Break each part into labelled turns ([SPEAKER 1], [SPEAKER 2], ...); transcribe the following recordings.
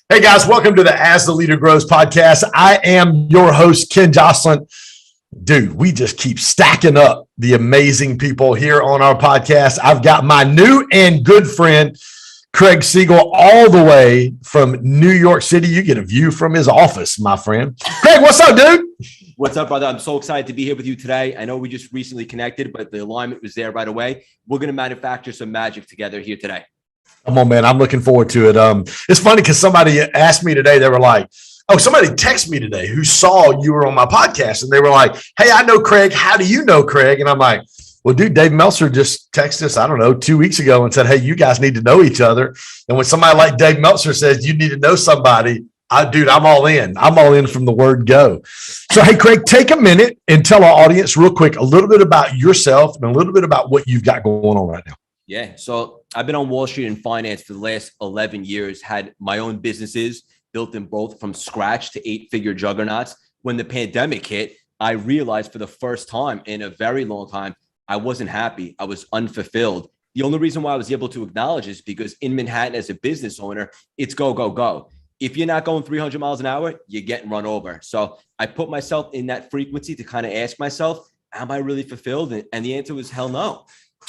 [SPEAKER 1] Hey guys, welcome to the As the Leader Grows podcast. I am your host, Ken Joslin. Dude, we just keep stacking up the amazing people here on our podcast. I've got my new and good friend, Craig Siegel, all the way from New York City. You get a view from his office, my friend. Craig, what's up, dude?
[SPEAKER 2] What's up, brother? I'm so excited to be here with you today. I know we just recently connected, but the alignment was there right away. We're going to manufacture some magic together here today.
[SPEAKER 1] Come on, man. I'm looking forward to it. It's funny because somebody asked me today, they were like, somebody texted me today who saw you were on my podcast, and they were like, hey, I know Craig. How do you know Craig? And I'm like, well, dude, Dave Meltzer just texted us, 2 weeks ago and said, hey, you guys need to know each other. And when somebody like Dave Meltzer says you need to know somebody, I'm all in. I'm all in from the word go. So, hey, Craig, take a minute and tell our audience real quick a little bit about yourself and a little bit about what you've got going on right now.
[SPEAKER 2] Yeah. So I've been on Wall Street in finance for the last 11 years, had my own businesses, built them both from scratch to 8-figure juggernauts. When the pandemic hit, I realized for the first time in a very long time, I wasn't happy. I was unfulfilled. The only reason why I was able to acknowledge is because in Manhattan as a business owner, it's go, go, go. If you're not going 300 miles an hour, you're getting run over. So I put myself in that frequency to kind of ask myself, am I really fulfilled? And the answer was hell no.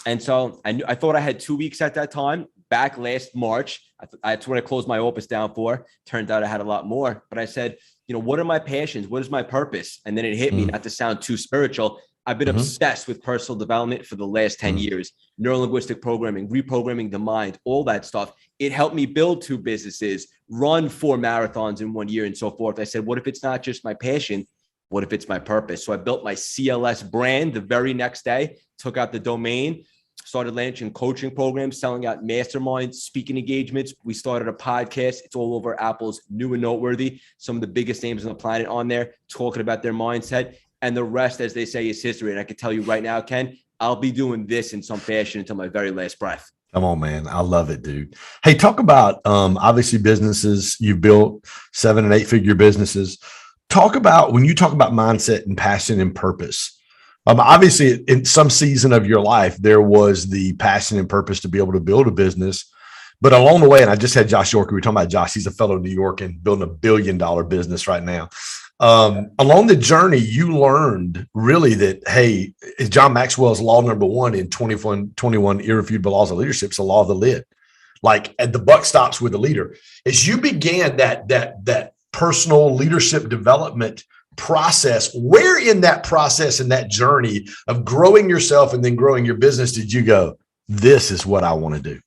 [SPEAKER 2] And so I thought I had 2 weeks at that time. Back last March, that's when I closed my office down for. Turned out I had a lot more. But I said, what are my passions? What is my purpose? And then it hit me, not to sound too spiritual. I've been obsessed with personal development for the last 10 years. NeuroLinguistic Programming, reprogramming the mind, all that stuff. It helped me build 2 businesses, run 4 marathons in 1 year and so forth. I said, what if it's not just my passion? What if it's my purpose? So I built my CLS brand the very next day, took out the domain, started launching coaching programs, selling out masterminds, speaking engagements. We started a podcast. It's all over Apple's New and Noteworthy. Some of the biggest names on the planet on there talking about their mindset. And the rest, as they say, is history. And I can tell you right now, Ken, I'll be doing this in some fashion until my very last breath.
[SPEAKER 1] Come on, man. I love it, dude. Hey, talk about obviously businesses. You built 7 and 8-figure businesses. Talk about when you talk about mindset and passion and purpose. Obviously, in some season of your life, there was the passion and purpose to be able to build a business. But along the way, and I just had Josh York, we were talking about Josh, he's a fellow New York and building $1 billion business right now. Along the journey, you learned really that, hey, John Maxwell's law number 1 in 21 irrefutable laws of leadership is the law of the lid. Like, and the buck stops with the leader. As you began that personal leadership development process, where in that process and that journey of growing yourself and then growing your business did you go, this is what I want to do?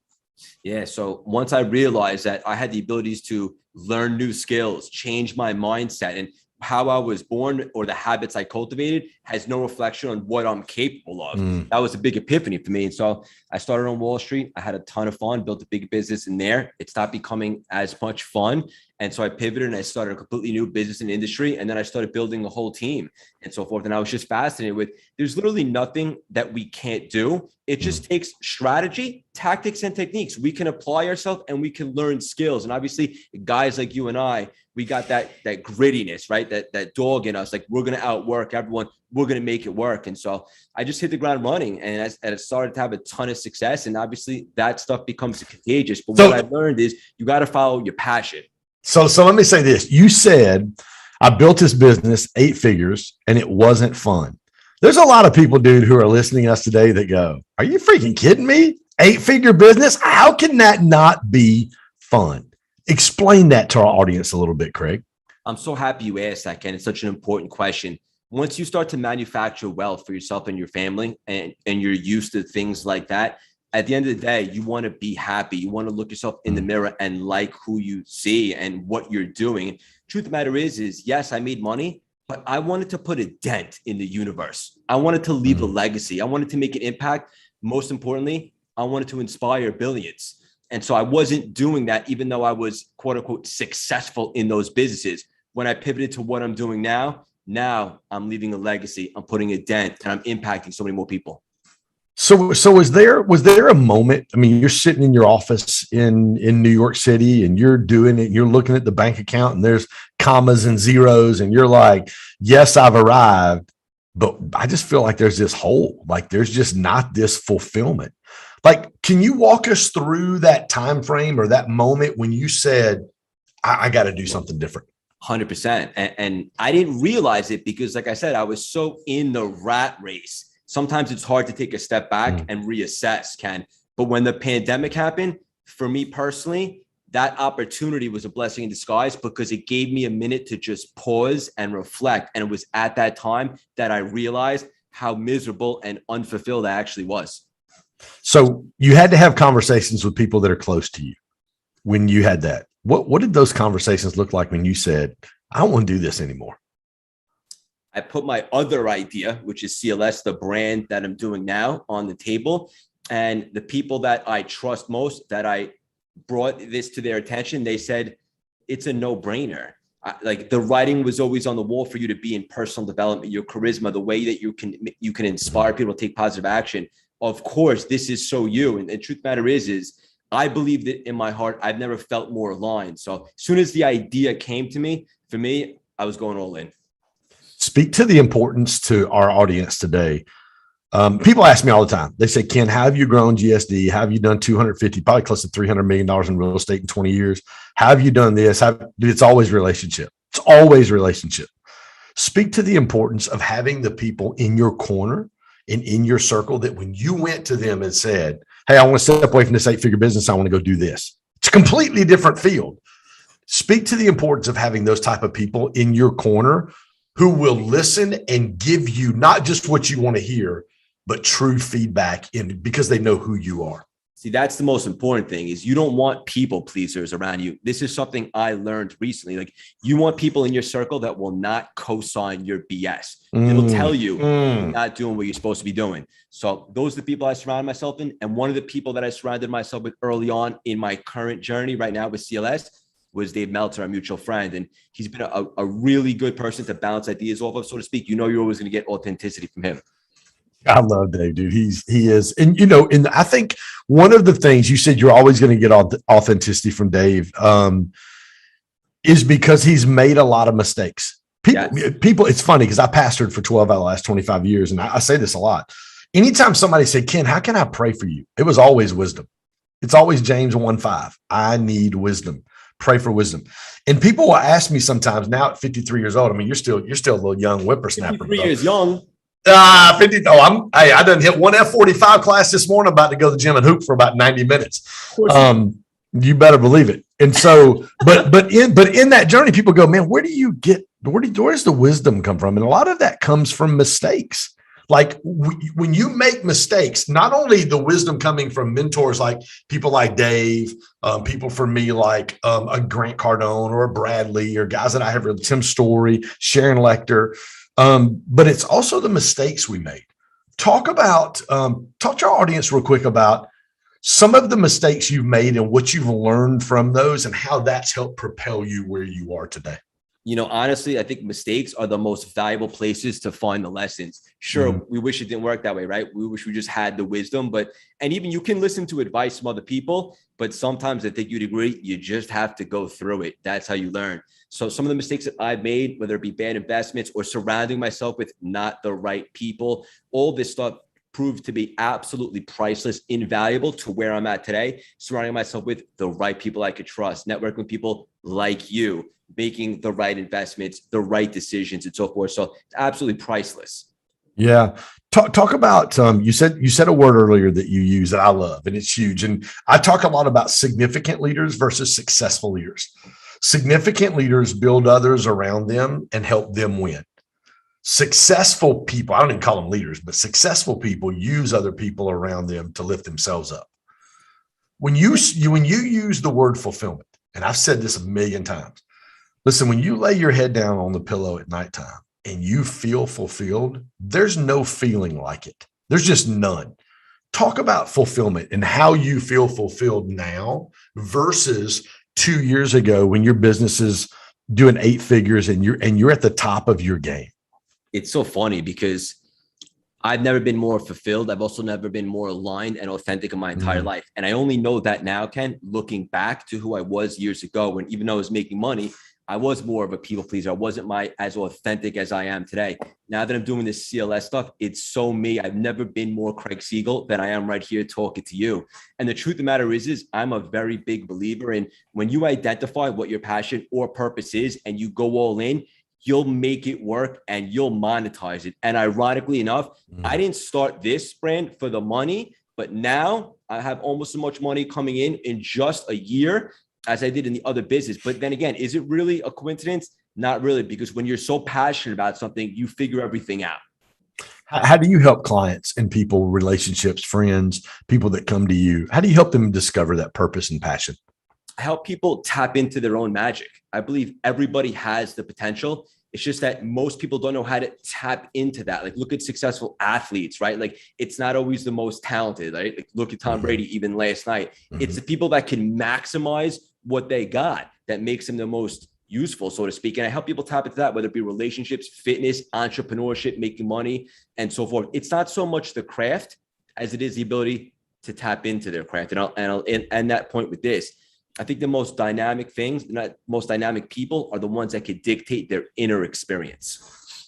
[SPEAKER 2] Yeah. So once I realized that I had the abilities to learn new skills, change my mindset, and how I was born or the habits I cultivated has no reflection on what I'm capable of. That was a big epiphany for me. And so I started on Wall Street. I had a ton of fun, built a big business in there. It stopped becoming as much fun. And so I pivoted and I started a completely new business and industry. And then I started building the whole team and so forth. And I was just fascinated with, there's literally nothing that we can't do. It just takes strategy, tactics, and techniques. We can apply ourselves and we can learn skills. And obviously guys like you and I, we got that grittiness, right? That dog in us, like we're going to outwork everyone. We're going to make it work. And so I just hit the ground running and I started to have a ton of success. And obviously that stuff becomes contagious. But what I learned is you got to follow your passion. So
[SPEAKER 1] let me say this. You said, I built this business 8 figures and it wasn't fun. There's a lot of people, dude, who are listening to us today that go, are you freaking kidding me? 8-figure business? How can that not be fun? Explain that to our audience a little bit, Craig.
[SPEAKER 2] I'm so happy you asked that, Ken. It's such an important question. Once you start to manufacture wealth for yourself and your family, and you're used to things like that, at the end of the day, you want to be happy. You want to look yourself in the mirror and like who you see and what you're doing. Truth of the matter is yes, I made money, but I wanted to put a dent in the universe. I wanted to leave a legacy. I wanted to make an impact. Most importantly, I wanted to inspire billions. And so I wasn't doing that, even though I was, quote unquote, successful in those businesses. When I pivoted to what I'm doing now I'm leaving a legacy. I'm putting a dent and I'm impacting so many more people.
[SPEAKER 1] So was there a moment? I mean, you're sitting in your office in New York City and you're doing it. You're looking at the bank account and there's commas and zeros and you're like, yes, I've arrived, but I just feel like there's this hole. Like there's just not this fulfillment. Like, can you walk us through that time frame or that moment when you said, I got to do something different.
[SPEAKER 2] 100%. And I didn't realize it because, like I said, I was so in the rat race. Sometimes it's hard to take a step back and reassess, Ken. But when the pandemic happened, for me personally, that opportunity was a blessing in disguise because it gave me a minute to just pause and reflect. And it was at that time that I realized how miserable and unfulfilled I actually was.
[SPEAKER 1] So you had to have conversations with people that are close to you when you had that. What did those conversations look like when you said, I don't want to do this anymore?
[SPEAKER 2] I put my other idea, which is CLS, the brand that I'm doing now, on the table. And the people that I trust most, that I brought this to their attention, they said, it's a no-brainer. Like the writing was always on the wall for you to be in personal development, your charisma, the way that you can inspire people to take positive action. Of course, this is so you. And the truth matter is I believe that in my heart, I've never felt more aligned. So as soon as the idea came to me, for me, I was going all in.
[SPEAKER 1] Speak to the importance to our audience today. People ask me all the time. They say, Ken, how have you grown GSD? How have you done 250, probably close to $300 million in real estate in 20 years? How have you done this? It's always relationship. It's always relationship. Speak to the importance of having the people in your corner and in your circle that when you went to them and said, hey, I want to step away from this 8-figure business, I want to go do this. It's a completely different field. Speak to the importance of having those type of people in your corner who will listen and give you not just what you want to hear, but true feedback because they know who you are.
[SPEAKER 2] See, that's the most important thing is you don't want people pleasers around you. This is something I learned recently. Like you want people in your circle that will not co-sign your BS. It'll tell you you're not doing what you're supposed to be doing. So those are the people I surround myself in. And one of the people that I surrounded myself with early on in my current journey right now with CLS was Dave Meltzer, our mutual friend. And he's been a really good person to bounce ideas off of, so to speak. You know, you're always going to get authenticity from him.
[SPEAKER 1] I love Dave, dude. He is. And, you know, and I think one of the things you said you're always going to get authenticity from Dave is because he's made a lot of mistakes. People, it's funny because I pastored for 12 out of the last 25 years. And I say this a lot. Anytime somebody said, Ken, how can I pray for you? It was always wisdom. It's always James 1:5. I need wisdom. Pray for wisdom. And people will ask me sometimes now at 53 years old. I mean, you're still a little young whippersnapper.
[SPEAKER 2] 53 years young.
[SPEAKER 1] 50. Oh, I done hit one F45 class this morning. About to go to the gym and hoop for about 90 minutes. You better believe it. And so, but in that journey, people go, man, where does the wisdom come from? And a lot of that comes from mistakes. Like when you make mistakes, not only the wisdom coming from mentors like people like Dave, people for me like a Grant Cardone or a Bradley or guys that I have read, Tim Story, Sharon Lecter. But it's also the mistakes we made. Talk to our audience real quick about some of the mistakes you've made and what you've learned from those and how that's helped propel you where you are today.
[SPEAKER 2] You know, honestly, I think mistakes are the most valuable places to find the lessons. Sure, we wish it didn't work that way, right? We wish we just had the wisdom, and even you can listen to advice from other people, but sometimes I think you'd agree, you just have to go through it. That's how you learn. So some of the mistakes that I've made, whether it be bad investments or surrounding myself with not the right people, all this stuff proved to be absolutely priceless, invaluable to where I'm at today, surrounding myself with the right people I could trust, networking with people like you, making the right investments, the right decisions, and so forth. So it's absolutely priceless.
[SPEAKER 1] Yeah. Talk about, you said a word earlier that you use that I love, and it's huge. And I talk a lot about significant leaders versus successful leaders. Significant leaders build others around them and help them win. Successful people, I don't even call them leaders, but successful people use other people around them to lift themselves up. When you use the word fulfillment, and I've said this a million times, listen, when you lay your head down on the pillow at nighttime and you feel fulfilled, there's no feeling like it. There's just none. Talk about fulfillment and how you feel fulfilled now versus 2 years ago when your business is doing 8 figures and you're at the top of your game.
[SPEAKER 2] It's so funny because I've never been more fulfilled. I've also never been more aligned and authentic in my entire life. And I only know that now, Ken, looking back to who I was years ago, when even though I was making money, I was more of a people pleaser. I wasn't as authentic as I am today. Now that I'm doing this CLS stuff, it's so me. I've never been more Craig Siegel than I am right here talking to you. And the truth of the matter is I'm a very big believer in when you identify what your passion or purpose is and you go all in, you'll make it work and you'll monetize it. And ironically enough, I didn't start this brand for the money, but now I have almost as much money coming in just a year as I did in the other business. But then again, is it really a coincidence? Not really, because when you're so passionate about something, you figure everything out.
[SPEAKER 1] How do you help clients and people, relationships, friends, people that come to you? How do you help them discover that purpose and passion?
[SPEAKER 2] I help people tap into their own magic. I believe everybody has the potential. It's just that most people don't know how to tap into that. Like, look at successful athletes, right? Like, it's not always the most talented, right? Like, look at Tom Brady, even last night. It's the people that can maximize what they got that makes them the most useful, so to speak. And I help people tap into that, whether it be relationships, fitness, entrepreneurship, making money, and so forth. It's not so much the craft as it is the ability to tap into their craft. And I'll end that point with this. I think the most dynamic most dynamic people are the ones that could dictate their inner experience.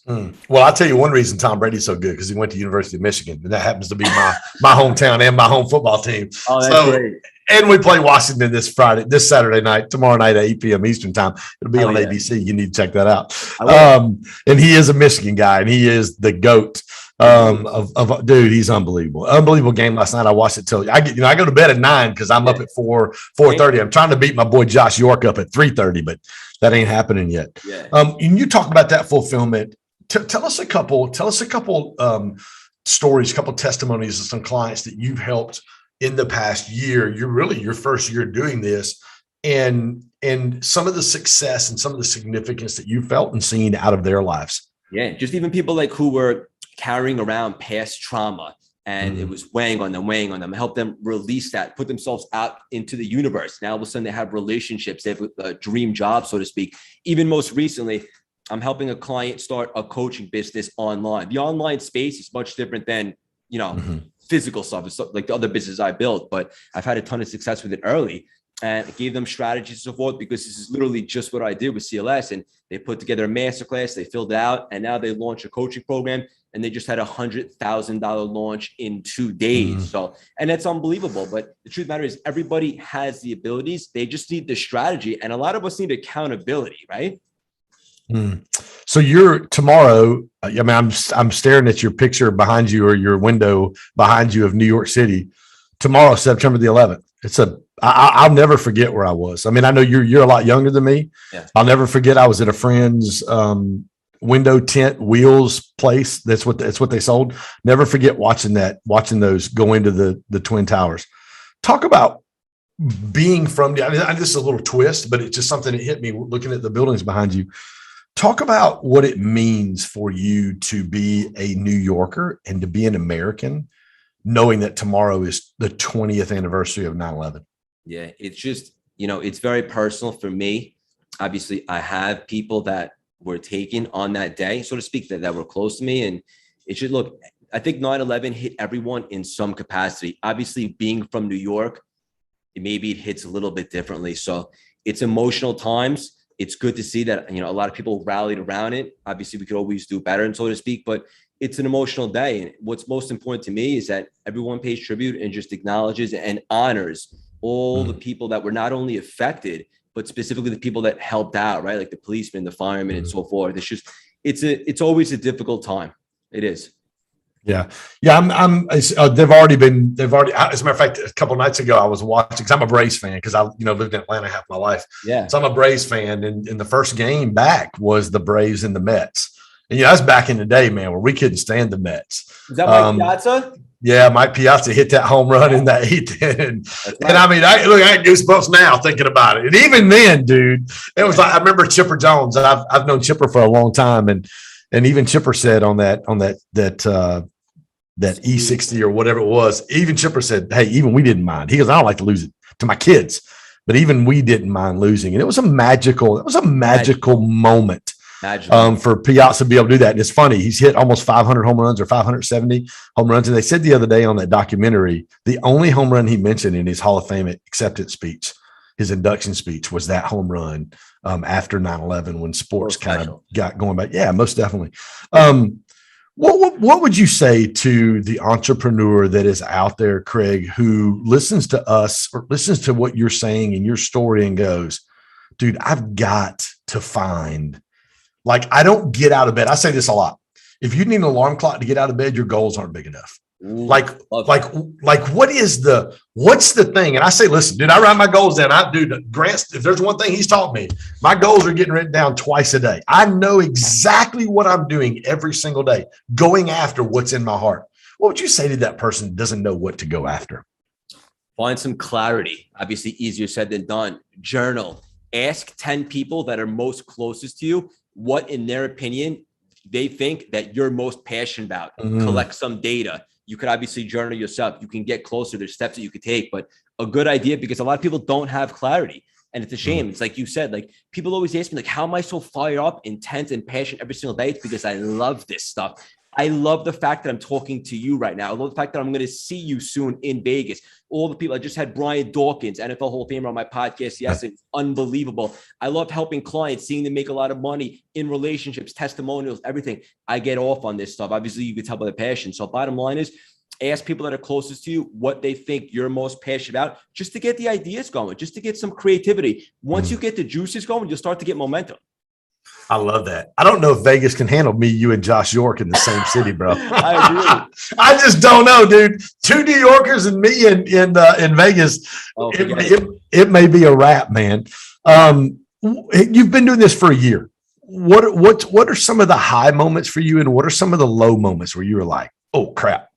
[SPEAKER 1] Well, I'll tell you one reason Tom Brady's so good, because he went to University of Michigan, and that happens to be my hometown and my home football team.
[SPEAKER 2] Oh, that's great.
[SPEAKER 1] And we play Washington this Saturday night, tomorrow night at 8 p.m. Eastern time. It'll be on ABC. You need to check that out. And he is a Michigan guy, and he is the GOAT dude. He's unbelievable game last night. I watched it till I go to bed at 9 because I'm up at 4:30. I'm trying to beat my boy Josh York up at 3:30, but that ain't happening yet. And you talk about that fulfillment. Tell us a couple stories, a couple testimonies of some clients that you've helped in the past year. You're really your first year doing this, and some of the success and some of the significance that you felt and seen out of their lives. Yeah,
[SPEAKER 2] just even people like who were carrying around past trauma and it was weighing on them, help them release that, put themselves out into the universe. Now all of a sudden they have relationships, they have a dream job, so to speak. Even most recently, I'm helping a client start a coaching business online. The online space is much different than, physical stuff. It's like the other business I built, but I've had a ton of success with it early, and I gave them strategies and so forth, because this is literally just what I did with CLS. And they put together a masterclass, they filled it out, and now they launched a coaching program, and they just had $100,000 launch in 2 days. So, and that's unbelievable. But the truth of the matter is everybody has the abilities. They just need the strategy. And a lot of us need accountability, right?
[SPEAKER 1] So you're tomorrow. I mean, I'm staring at your picture behind you, or your window behind you, of New York City. Tomorrow, September the 11th. I'll never forget where I was. I mean, I know you're a lot younger than me. Yeah. I'll never forget. I was at a friend's window tint wheels place. That's what they sold. Never forget watching those go into the Twin Towers. Talk about being from. I mean, this is a little twist, but it's just something that hit me looking at the buildings behind you. Talk about what it means for you to be a New Yorker and to be an American, knowing that tomorrow is the 20th anniversary of 9/11.
[SPEAKER 2] Yeah, it's just, it's very personal for me. Obviously, I have people that were taken on that day, so to speak, that were close to me. And it should look, I think 9/11 hit everyone in some capacity. Obviously, being from New York, maybe it hits a little bit differently. So it's emotional times. It's good to see that, a lot of people rallied around it. Obviously, we could always do better, and so to speak, but it's an emotional day. And what's most important to me is that everyone pays tribute and just acknowledges and honors all the people that were not only affected, but specifically the people that helped out, right? Like the policemen, the firemen, and so forth. It's just, it's always a difficult time. It is.
[SPEAKER 1] Yeah. They've already, as a matter of fact, a couple of nights ago, I was watching, because I'm a Braves fan, because I, lived in Atlanta half my life. Yeah. So I'm a Braves fan. And the first game back was the Braves and the Mets. And, that's back in the day, man, where we couldn't stand the Mets.
[SPEAKER 2] Is that Mike Piazza?
[SPEAKER 1] Yeah. Mike Piazza hit that home run in that eighth inning. And I mean, I got goosebumps now thinking about it. And even then, dude, it was like, I remember Chipper Jones. I've known Chipper for a long time. And even Chipper said on that E60 or whatever it was, even Chipper said, hey, even we didn't mind. He goes, I don't like to lose it to my kids, but even we didn't mind losing. And it was a magical moment
[SPEAKER 2] Imagine.
[SPEAKER 1] for Piazza to be able to do that. And it's funny, he's hit almost 500 home runs or 570 home runs. And they said the other day on that documentary, the only home run he mentioned in his Hall of Fame acceptance speech, his induction speech, was that home run after 9/11 when sports kind of got going back. Yeah, most definitely. What would you say to the entrepreneur that is out there, Craig, who listens to us or listens to what you're saying and your story and goes, dude, I've got to find, like, I don't get out of bed. I say this a lot. If you need an alarm clock to get out of bed, your goals aren't big enough. What's the thing? And I say, listen, dude, I write my goals down. Grant, if there's one thing he's taught me, my goals are getting written down twice a day. I know exactly what I'm doing every single day, going after what's in my heart. What would you say to that person who doesn't know what to go after?
[SPEAKER 2] Find some clarity. Obviously, easier said than done. Journal. Ask 10 people that are most closest to you what, in their opinion, they think that you're most passionate about. Collect some data. You could obviously journal yourself. You can get closer. There's steps that you could take, but a good idea, because a lot of people don't have clarity. And it's a shame. It's like you said, like, people always ask me, like, how am I so fired up, intense, and passionate every single day? It's because I love this stuff. I love the fact that I'm talking to you right now. I love the fact that I'm going to see you soon in Vegas. All the people, I just had Brian Dawkins, NFL Hall of Famer, on my podcast. Yes, it's unbelievable. I love helping clients, seeing them make a lot of money in relationships, testimonials, everything. I get off on this stuff. Obviously, you can tell by the passion. So bottom line is, ask people that are closest to you what they think you're most passionate about, just to get the ideas going, just to get some creativity. Once you get the juices going, you'll start to get momentum.
[SPEAKER 1] I love that. I don't know if Vegas can handle me, you, and Josh York in the same city, bro.
[SPEAKER 2] I agree.
[SPEAKER 1] I just don't know, dude. 2 New Yorkers and me in Vegas. It may be a wrap, man. You've been doing this for a year. What are some of the high moments for you, and what are some of the low moments where you were like, oh crap?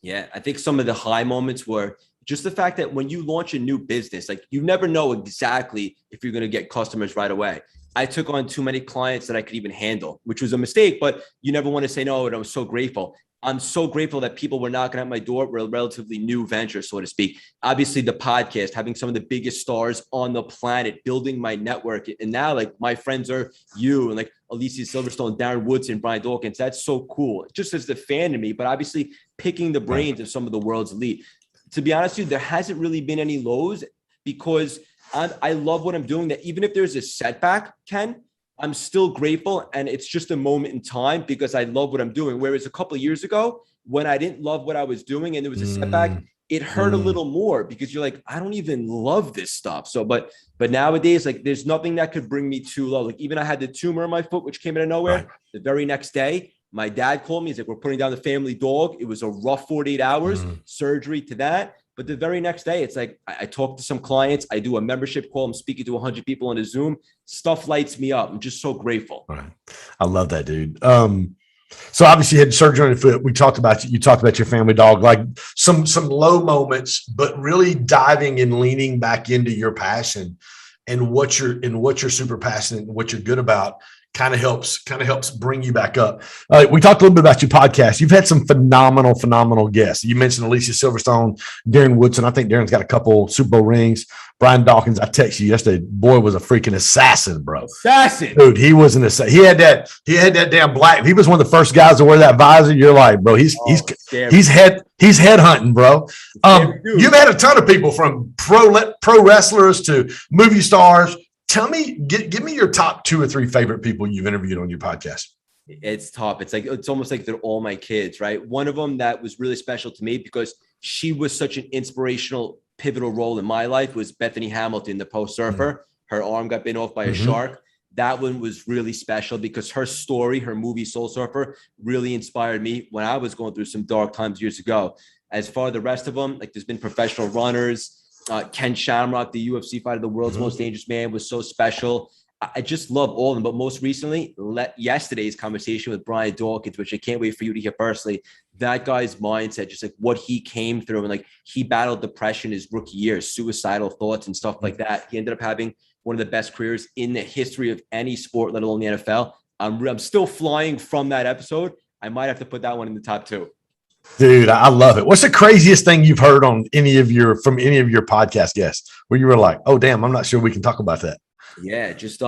[SPEAKER 2] Yeah, I think some of the high moments were just the fact that when you launch a new business, like, you never know exactly if you're going to get customers right away. I took on too many clients that I could even handle, which was a mistake, but you never want to say no. And I was so grateful. I'm so grateful that people were knocking at my door. We're a relatively new venture, so to speak. Obviously, the podcast, having some of the biggest stars on the planet, building my network. And now, like, my friends are you and like Alicia Silverstone, Darren Woodson, Brian Dawkins. That's so cool. Just as the fan in me, but obviously picking the brains of some of the world's elite. To be honest with you, there hasn't really been any lows, because I love what I'm doing, that even if there's a setback, Ken, I'm still grateful. And it's just a moment in time, because I love what I'm doing. Whereas a couple of years ago, when I didn't love what I was doing and there was a setback, it hurt a little more, because you're like, I don't even love this stuff. So, but nowadays, like, there's nothing that could bring me too low. Like, even I had the tumor in my foot, which came out of nowhere. Right. The very next day, my dad called me. He's like, we're putting down the family dog. It was a rough 48 hours, surgery to that. But the very next day, it's like, I talk to some clients. I do a membership call. I'm speaking to 100 people on a Zoom. Stuff lights me up. I'm just so grateful.
[SPEAKER 1] Right. I love that, dude. So obviously you had surgery on your foot. We talked about you talked about your family dog, like some low moments, but really diving and leaning back into your passion and what you're super passionate and what you're good about. Kind of helps bring you back up. We talked a little bit about your podcast. You've had some phenomenal guests. You mentioned Alicia Silverstone, Darren Woodson. I think Darren's got a couple Super Bowl rings. Brian Dawkins, I texted you yesterday. Boy, was a freaking assassin, bro. Dude, he was an assassin. He had that damn black. He was one of the first guys to wear that visor. You're like, bro, he's head hunting, bro. You've had a ton of people, from pro wrestlers to movie stars. Tell me, give me your top 2 or 3 favorite people you've interviewed on your podcast.
[SPEAKER 2] It's top. It's almost like they're all my kids, right? One of them that was really special to me, because she was such an inspirational, pivotal role in my life, was Bethany Hamilton, the post surfer. Her arm got bitten off by a shark. That one was really special, because her story, her movie Soul Surfer, really inspired me when I was going through some dark times years ago. As far as the rest of them, like, there's been professional runners. Ken Shamrock, the UFC fighter, the world's most dangerous man, was so special. I just love all of them. But most recently, yesterday's conversation with Brian Dawkins, which I can't wait for you to hear personally, that guy's mindset, just like what he came through, and like, he battled depression his rookie year, suicidal thoughts and stuff like that. He ended up having one of the best careers in the history of any sport, let alone the NFL. I'm still flying from that episode. I might have to put that one in the top 2.
[SPEAKER 1] Dude, I love it. What's the craziest thing you've heard from any of your podcast guests where you were like, oh, damn, I'm not sure we can talk about that?
[SPEAKER 2] Yeah, just,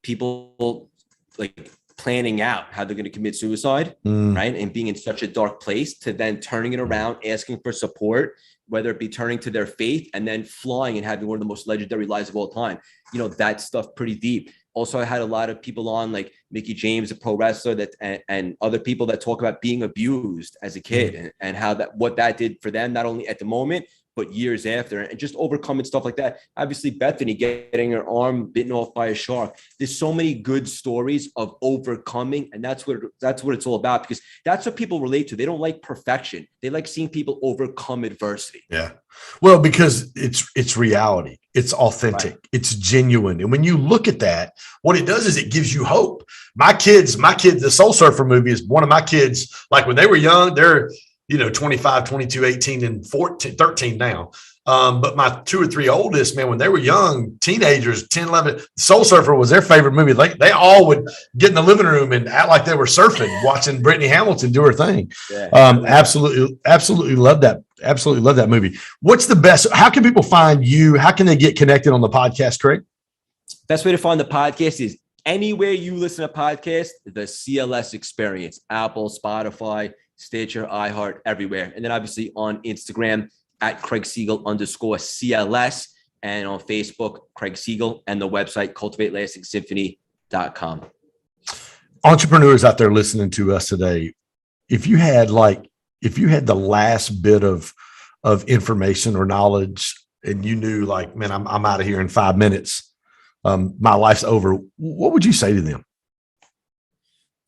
[SPEAKER 2] people like planning out how they're going to commit suicide, right? And being in such a dark place to then turning it around, asking for support, whether it be turning to their faith and then flying and having one of the most legendary lives of all time. You know, that stuff pretty deep. Also, I had a lot of people on like Mickey James, a pro wrestler, that and other people that talk about being abused as a kid and how that what that did for them, not only at the moment, but years after, and just overcoming stuff like that. Obviously, Bethany getting her arm bitten off by a shark. There's so many good stories of overcoming, and that's what it's all about, because that's what people relate to. They don't like perfection. They like seeing people overcome adversity.
[SPEAKER 1] Yeah. Well, because it's reality. It's authentic. Right. It's genuine. And when you look at that, what it does is it gives you hope. My kids, the Soul Surfer movie is one of my kids. Like when they were young, they're 25, 22, 18, and 14, 13 now. But my 2 or 3 oldest, man, when they were young, teenagers, 10, 11, Soul Surfer was their favorite movie. They all would get in the living room and act like they were surfing, watching Brittany Hamilton do her thing. Yeah. Absolutely love that. Absolutely love that movie. What's the best? How can people find you? How can they get connected on the podcast, Craig?
[SPEAKER 2] Best way to find the podcast is anywhere you listen to podcasts, the CLS Experience, Apple, Spotify, Stitcher, iHeart, everywhere. And then obviously on Instagram at Craig Siegel _CLS, and on Facebook, Craig Siegel, and the website cultivatelastingsymphony.com.
[SPEAKER 1] Entrepreneurs out there listening to us today, if you had the last bit of information or knowledge and you knew like, man, I'm out of here in 5 minutes, my life's over, what would you say to them?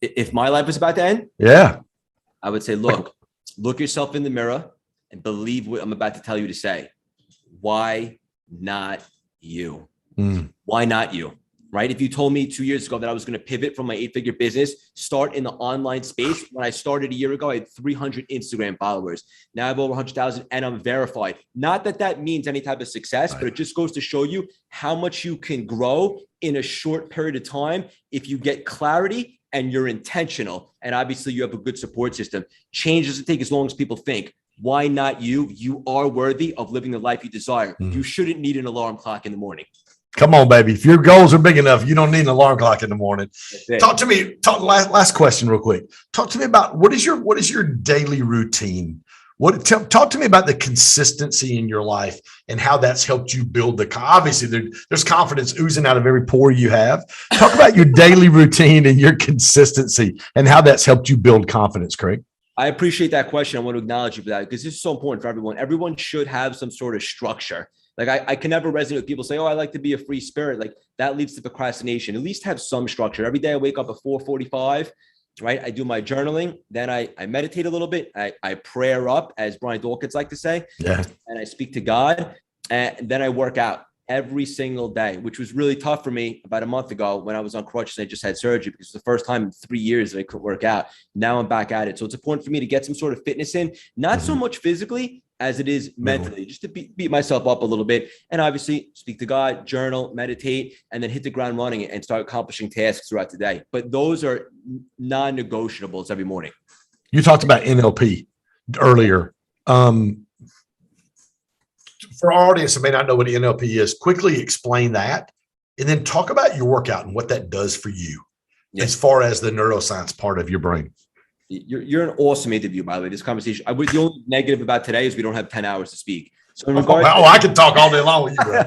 [SPEAKER 2] If my life was about to end?
[SPEAKER 1] Yeah.
[SPEAKER 2] I would say, look yourself in the mirror and believe what I'm about to tell you to say. Why not you? Why not you? Right? If you told me 2 years ago that I was going to pivot from my 8-figure business, start in the online space. When I started a year ago, I had 300 Instagram followers. Now I have over 100,000 and I'm verified. Not that that means any type of success, but it just goes to show you how much you can grow in a short period of time if you get clarity and you're intentional. And obviously you have a good support system. Change doesn't take as long as people think. Why not you? You are worthy of living the life you desire. You shouldn't need an alarm clock in the morning.
[SPEAKER 1] Come on, baby. If your goals are big enough, you don't need an alarm clock in the morning. Talk to me. Last question real quick. Talk to me about what is your daily routine? Talk to me about the consistency in your life and how that's helped you build obviously there's confidence oozing out of every pore you have. Talk about your daily routine and your consistency and how that's helped you build confidence, Craig.
[SPEAKER 2] I appreciate that question. I want to acknowledge you for that because this is so important for everyone. Everyone should have some sort of structure. Like I can never resonate with people say, oh, I like to be a free spirit. Like that leads to procrastination. At least have some structure. Every day I wake up at 4:45. Right. I do my journaling. Then I meditate a little bit. I prayer up, as Brian Dawkins like to say. Yeah. And I speak to God. And then I work out every single day, which was really tough for me about a month ago when I was on crutches and I just had surgery because it was the first time in 3 years that I couldn't work out. Now I'm back at it. So it's important for me to get some sort of fitness in, not so much physically as it is mentally, just to beat myself up a little bit. And obviously speak to God, journal, meditate, and then hit the ground running and start accomplishing tasks throughout the day. But those are non-negotiables every morning.
[SPEAKER 1] You talked about NLP earlier. For our audience that may not know what NLP is, quickly explain that and then talk about your workout and what that does for you as far as the neuroscience part of your brain.
[SPEAKER 2] You're an awesome interview, by the way. This conversation, the only negative about today is we don't have 10 hours to speak. So in regards
[SPEAKER 1] I can talk all day long with you, bro.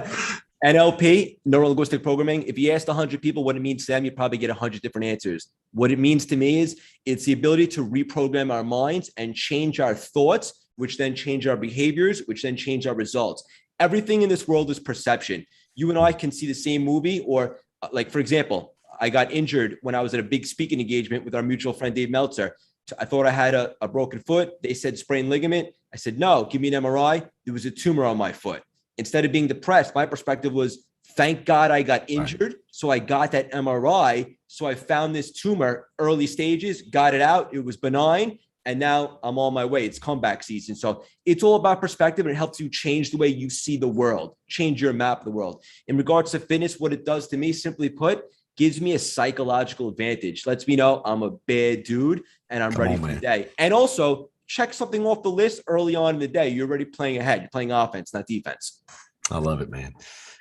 [SPEAKER 2] NLP, NeuroLinguistic Programming, if you asked 100 people what it means to them, you probably get 100 different answers. What it means to me is it's the ability to reprogram our minds and change our thoughts, which then change our behaviors, which then change our results. Everything in this world is perception. You and I can see the same movie, or like, for example, I got injured when I was at a big speaking engagement with our mutual friend, Dave Meltzer. I thought I had a broken foot. They said sprained ligament. I said, no, give me an MRI. There was a tumor on my foot. Instead of being depressed, my perspective was, thank God I got injured. Right. So I got that MRI. So I found this tumor, early stages, got it out. It was benign. And now I'm on my way. It's comeback season. So it's all about perspective, and it helps you change the way you see the world, change your map of the world. In regards to fitness, what it does to me, simply put, gives me a psychological advantage. Lets me know I'm a bad dude and I'm ready for the day. And also check something off the list early on in the day. You're already playing ahead. You're playing offense, not defense.
[SPEAKER 1] I love it, man.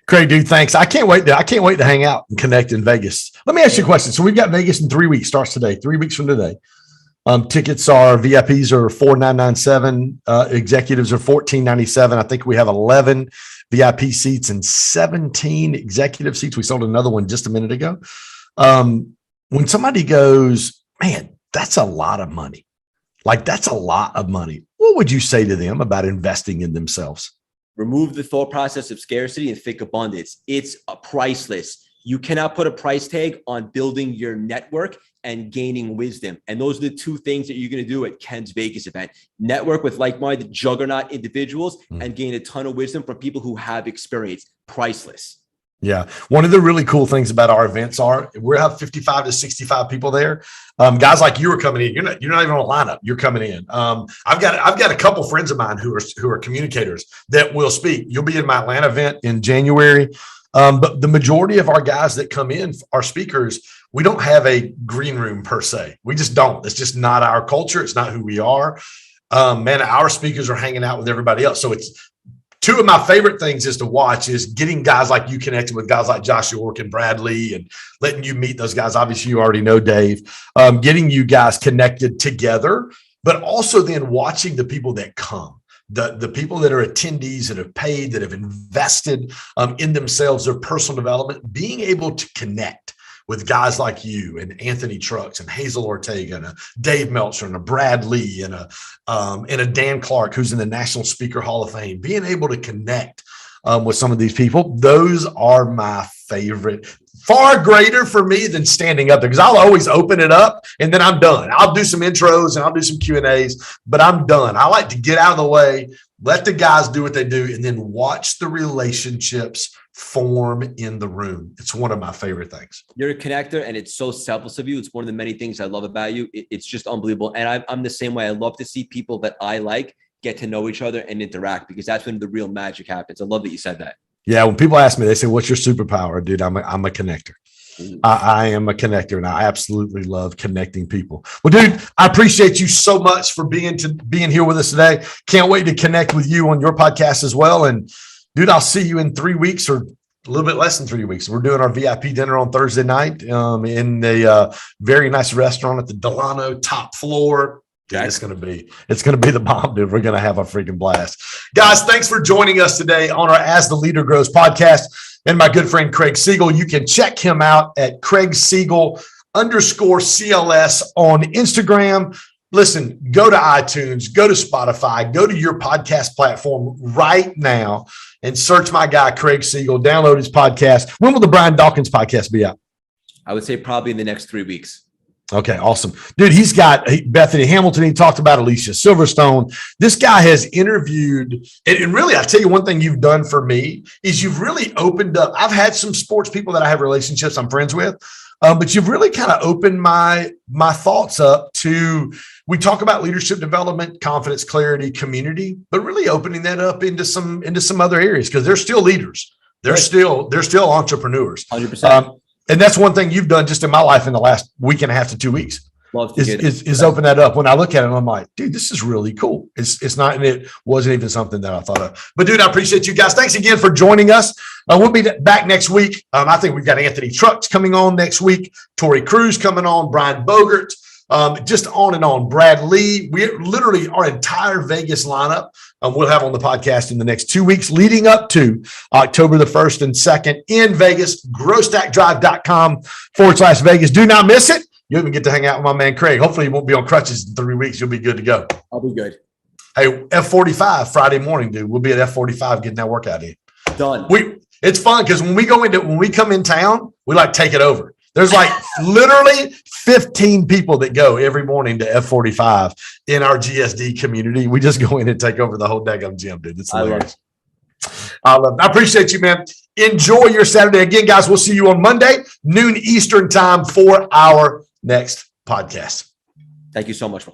[SPEAKER 1] Craig, dude, thanks. I can't wait to hang out and connect in Vegas. Let me ask you a question. So we've got Vegas in 3 weeks, starts today, 3 weeks from today. Tickets are VIPs are $4,997. Executives are $1,497. I think we have 11 VIP seats and 17 executive seats. We sold another one just a minute ago. When somebody goes, man, that's a lot of money. Like that's a lot of money. What would you say to them about investing in themselves?
[SPEAKER 2] Remove the thought process of scarcity and think abundance. It's priceless. You cannot put a price tag on building your network and gaining wisdom. And those are the two things that you're going to do at Ken's Vegas event. Network with like-minded juggernaut individuals and gain a ton of wisdom from people who have experience. Priceless.
[SPEAKER 1] Yeah. One of the really cool things about our events are we have 55 to 65 people there. Guys like you are coming in. You're not even on a lineup. You're coming in. I've got a couple friends of mine who are communicators that will speak. You'll be in my Atlanta event in January. But the majority of our guys that come in are speakers. We don't have a green room per se. We just don't. It's just not our culture. It's not who we are. Man, our speakers are hanging out with everybody else. So it's two of my favorite things is to watch is getting guys like you connected with guys like Josh York and Brad Lee and letting you meet those guys. Obviously, you already know Dave, getting you guys connected together, but also then watching the people that come. The people that are attendees that have paid, that have invested in themselves, their personal development, being able to connect with guys like you and Anthony Trucks and Hazel Ortega and a Dave Meltzer and a Brad Lee and a Dan Clark, who's in the National Speaker Hall of Fame, being able to connect with some of these people, those are my favorite. Far greater for me than standing up there because I'll always open it up and then I'm done. I'll do some intros and I'll do some Q&As, but I'm done. I like to get out of the way, let the guys do what they do, and then watch the relationships form in the room. It's one of my favorite things.
[SPEAKER 2] You're a connector and it's so selfless of you. It's one of the many things I love about you. It's just unbelievable. And I'm the same way. I love to see people that I like get to know each other and interact because that's when the real magic happens. I love that you said that.
[SPEAKER 1] Yeah, when people ask me, they say, what's your superpower? Dude, I'm a connector. I am a connector, and I absolutely love connecting people. Well, dude, I appreciate you so much for being here with us today. Can't wait to connect with you on your podcast as well. And, dude, I'll see you in 3 weeks or a little bit less than 3 weeks. We're doing our VIP dinner on Thursday night in a very nice restaurant at the Delano top floor. Dude, it's gonna be the bomb, dude. We're gonna have a freaking blast, guys. Thanks for joining us today on our As the Leader Grows podcast. And my good friend Craig Siegel. You can check him out at Craig Siegel _CLS on Instagram. Listen, go to iTunes, go to Spotify, go to your podcast platform right now and search my guy Craig Siegel. Download his podcast. When will the Brian Dawkins podcast be out?
[SPEAKER 2] I would say probably in the next 3 weeks.
[SPEAKER 1] Okay, awesome. Dude, he's got Bethany Hamilton. He talked about Alicia Silverstone. This guy has interviewed, and really, I tell you one thing you've done for me is you've really opened up. I've had some sports people that I have relationships I'm friends with, but you've really kind of opened my thoughts up to, we talk about leadership development, confidence, clarity, community, but really opening that up into some other areas because they're still leaders. They're still entrepreneurs.
[SPEAKER 2] 100%.
[SPEAKER 1] And that's one thing you've done just in my life in the last week and a half to 2 weeks is open that up. When I look at it, I'm like, dude, this is really cool. It's not, and it wasn't even something that I thought of. But dude, I appreciate you guys. Thanks again for joining us. We'll be back next week. I think we've got Anthony Trucks coming on next week, Tori Cruz coming on, Brian Bogert, just on and on. Brad Lee. We're literally our entire Vegas lineup. We'll have on the podcast in the next 2 weeks leading up to October the 1st and 2nd in Vegas, growstackdrive.com/Vegas. Do not miss it. You'll even get to hang out with my man, Craig. Hopefully you won't be on crutches in 3 weeks. You'll be good to go.
[SPEAKER 2] I'll be good.
[SPEAKER 1] Hey, F45 Friday morning, dude. We'll be at F45 getting that workout in.
[SPEAKER 2] Done.
[SPEAKER 1] It's fun because when we come in town, we like take it over. There's like literally 15 people that go every morning to F45 in our GSD community. We just go in and take over the whole daggum gym, dude. It's hilarious. I love it. I appreciate you, man. Enjoy your Saturday. Again, guys, we'll see you on Monday, noon Eastern time for our next podcast.
[SPEAKER 2] Thank you so much.